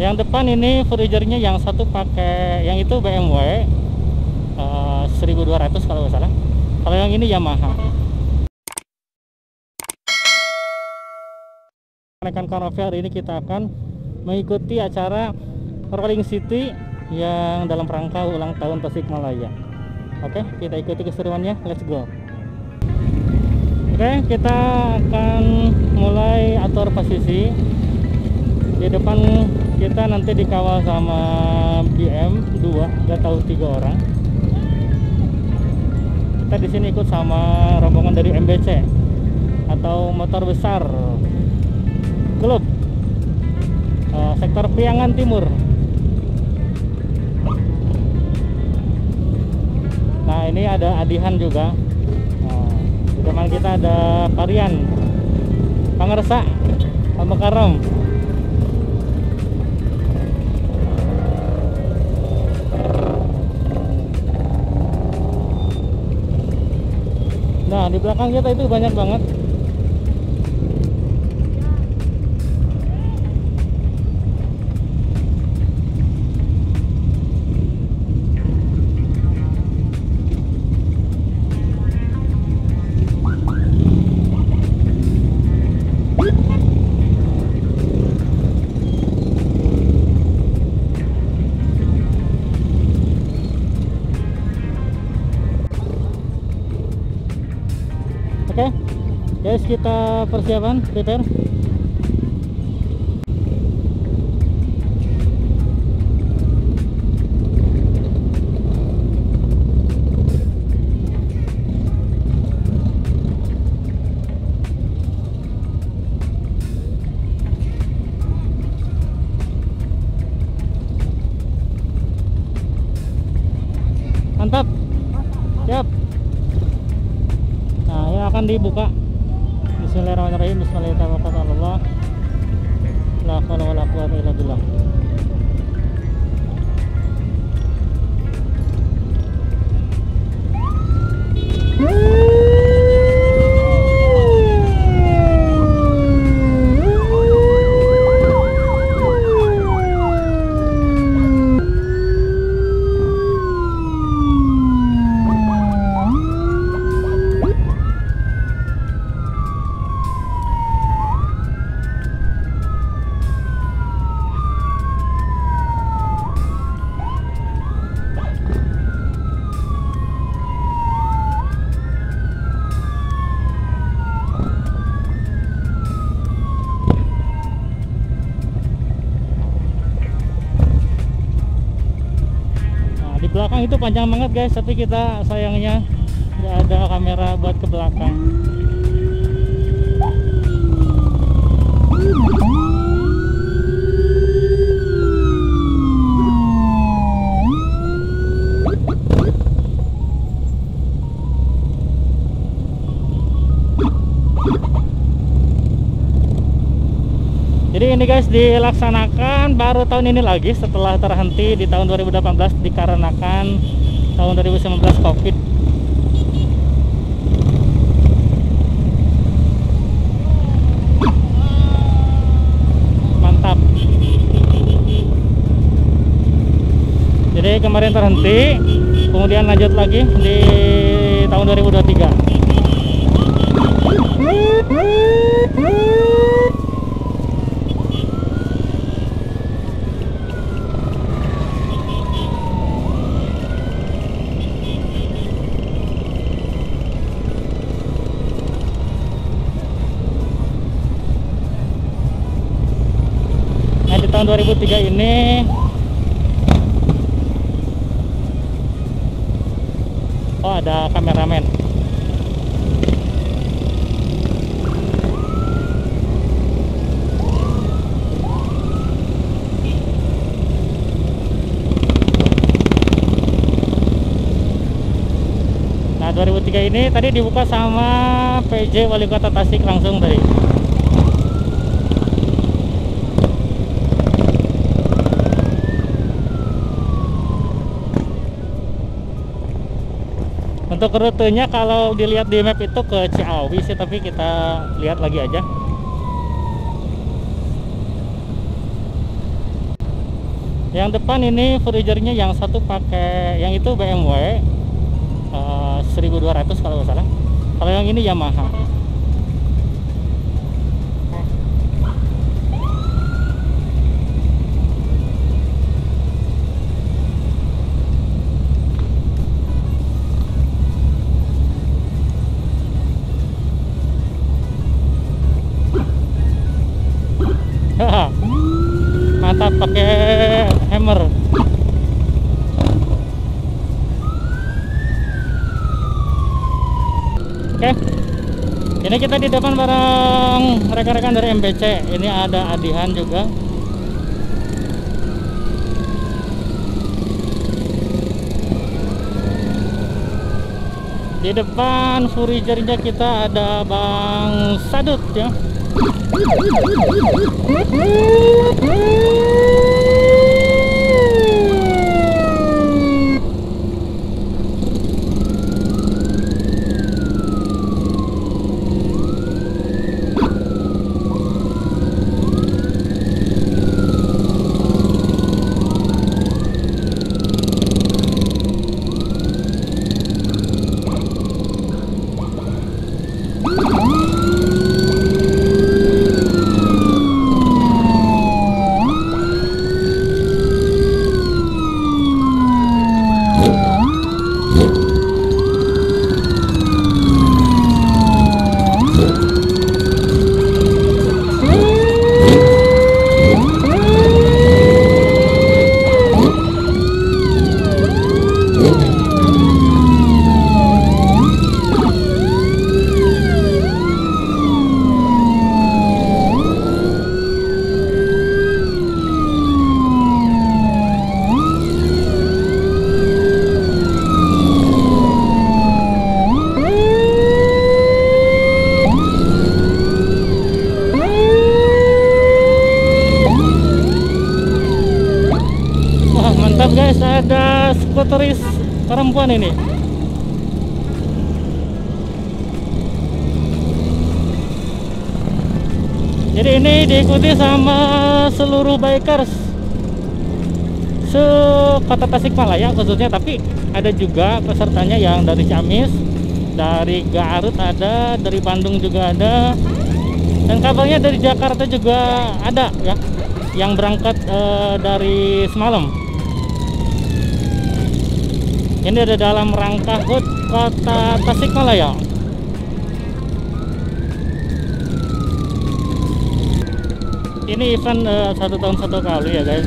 Yang depan ini furniture-nya yang satu pakai, yang itu BMW 1200 kalau nggak salah. Kalau yang ini Yamaha. Rekan Kanovi, hari ini kita akan mengikuti acara Rolling City yang dalam rangka ulang tahun Tasikmalaya. Oke, kita ikuti keseruannya. Let's go. Oke, kita akan mulai atur posisi. Di depan kita nanti dikawal sama BM 2, nggak tahu 3 orang. Kita di sini ikut sama rombongan dari MBC atau motor besar klub sektor Priangan Timur. Nah, ini ada Adihan juga. Di depan kita ada Varian, Pangersa, Al-Mukarram. Nah, di belakang kita itu banyak banget. Oke, guys, kita persiapan, prepare. Mantap, siap. Nah, ini akan dibuka. Bismillahirrahmanirrahim. Bismillahirrahmanirrahim. La haula wala quwwata illa billah. Di belakang itu panjang banget, guys, tapi kita sayangnya nggak ada kamera buat ke belakang. Jadi ini, guys, dilaksanakan baru tahun ini lagi setelah terhenti di tahun 2018 dikarenakan tahun 2019 COVID. Mantap. Jadi kemarin terhenti, kemudian lanjut lagi di tahun 2023. Tahun 2003 ini ada kameramen. Nah, 2003 ini tadi dibuka sama PJ Wali Kota Tasik langsung tadi. Untuk rutenya kalau dilihat di map itu ke Ciawi sih, tapi kita lihat lagi aja. Yang depan ini freezernya yang satu pakai, yang itu BMW 1200 kalau nggak salah. Kalau yang ini Yamaha. Mantap, pakai hammer. Oke, ini kita di depan bareng rekan-rekan dari MBC. Ini ada Adihan juga. Di depan freezernya kita ada Bang Sadut ya. Guys, ada skuteris perempuan ini. Jadi ini diikuti sama seluruh bikers se-Kota Tasikmalaya khususnya, tapi ada juga pesertanya yang dari Ciamis, dari Garut ada, dari Bandung juga ada, dan kabarnya dari Jakarta juga ada ya, yang berangkat dari semalam. Ini ada dalam rangka HUT Kota Tasikmalaya. Ini event 1 tahun 1 kali ya guys.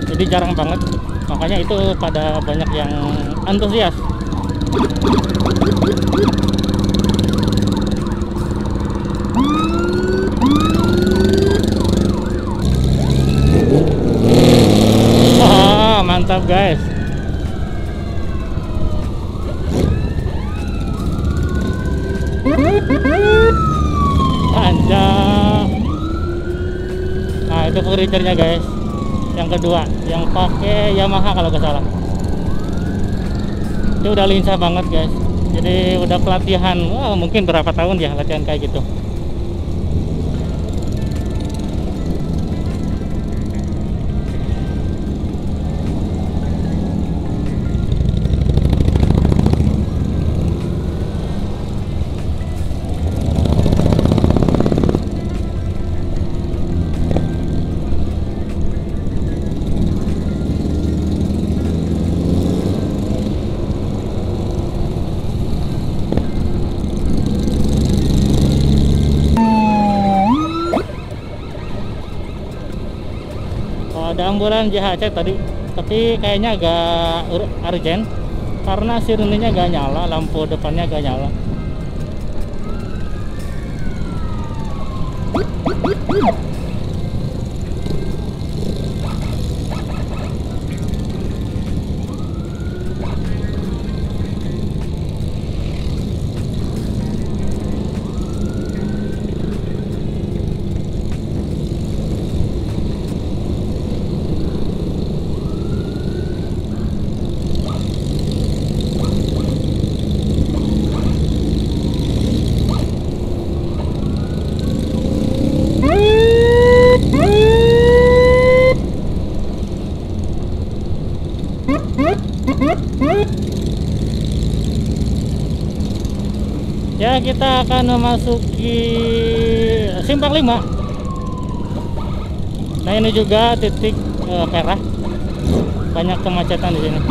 Jadi jarang banget. Makanya itu pada banyak yang antusias. Wah, mantap guys. Anjay. Nah itu freezernya guys, yang kedua yang pakai Yamaha kalau nggak salah. Itu udah lincah banget guys, jadi udah pelatihan. Wah, mungkin berapa tahun ya latihan kayak gitu. Ada ambulan JHC tadi, tapi kayaknya agak urgent karena sirenenya gak nyala, lampu depannya gak nyala. Ya, kita akan memasuki simpang 5. Nah, ini juga titik merah. Banyak kemacetan di sini.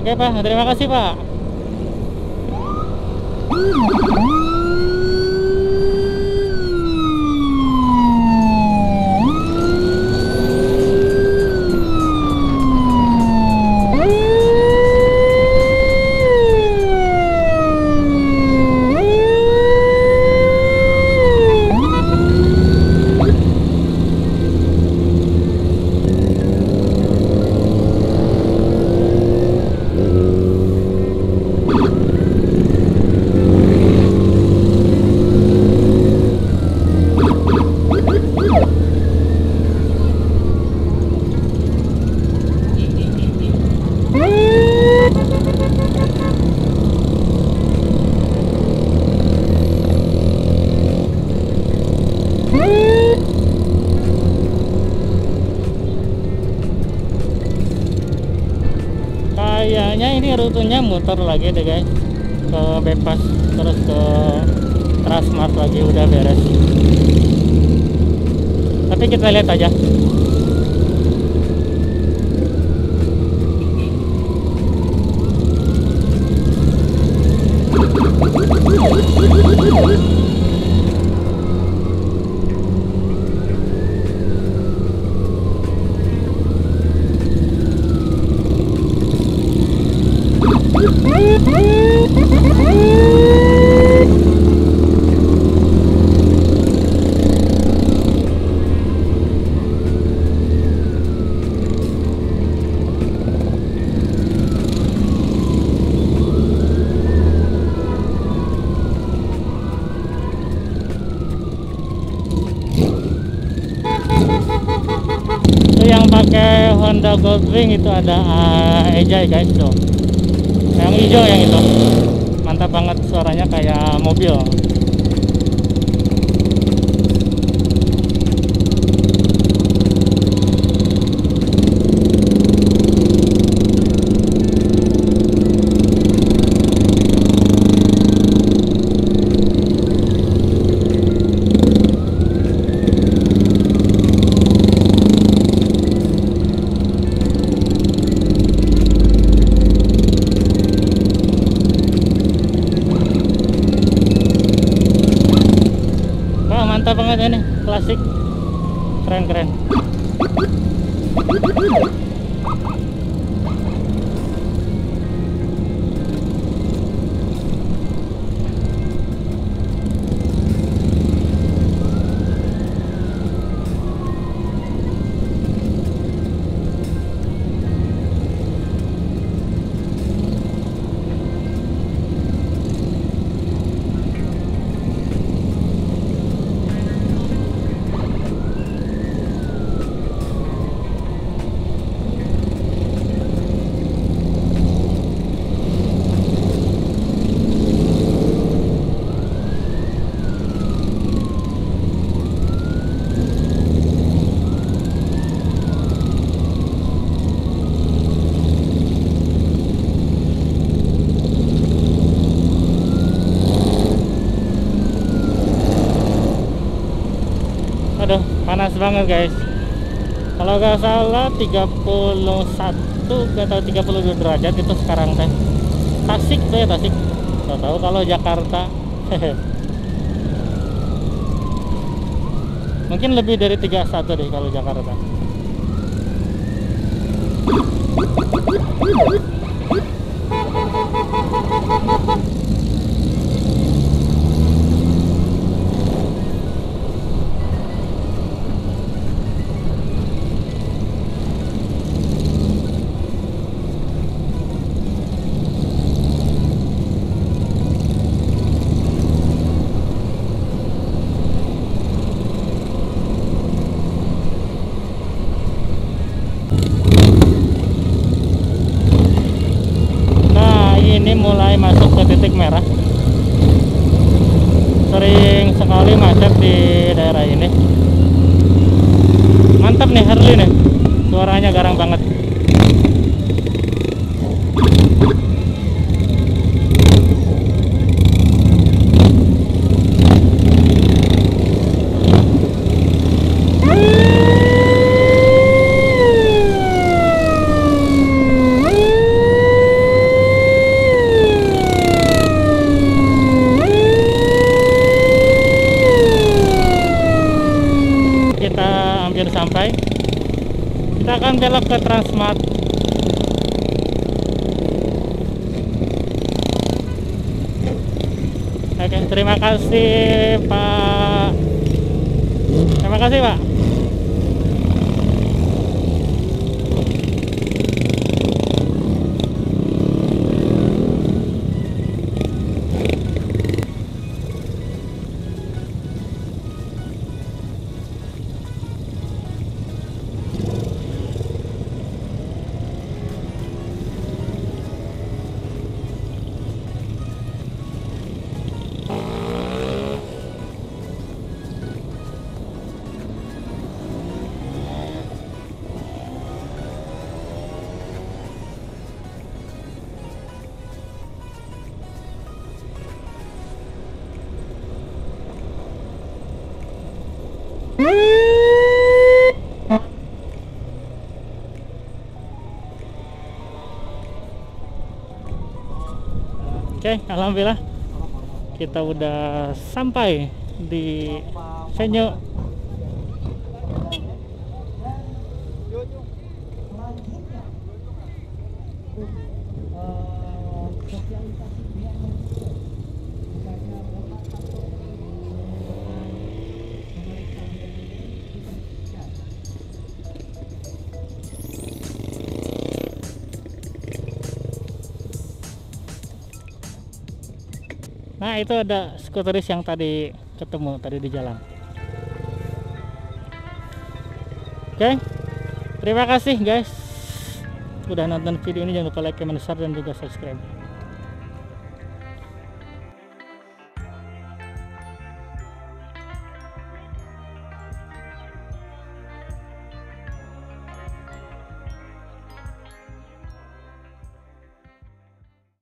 Oke Pak, terima kasih Pak. Kayaknya ini rutenya muter lagi deh guys, ke Bypass terus ke Transmart lagi, udah beres. Tapi kita lihat aja. Yang pakai Honda Goldwing itu ada Ejay guys tuh, yang hijau yang itu mantap banget, suaranya kayak mobil. mantap banget ini, klasik, keren. Aduh, panas banget guys. Kalau nggak salah 31 atau 32 derajat itu sekarang teh. Tasik tuh ya, Tasik. Nggak tahu kalau Jakarta. Mungkin lebih dari 31 deh kalau Jakarta. Ini mulai masuk ke titik merah. Sering sekali macet di daerah ini. Mantap nih Harley nih, suaranya garang banget. Sampai kita akan belok ke Transmart. Oke, terima kasih Pak. Terima kasih Pak. Oke, alhamdulillah kita udah sampai di Senyo. Nah, itu ada skuteris yang tadi ketemu tadi di jalan. Oke, terima kasih guys udah nonton video ini. Jangan lupa like, comment, share, dan juga subscribe.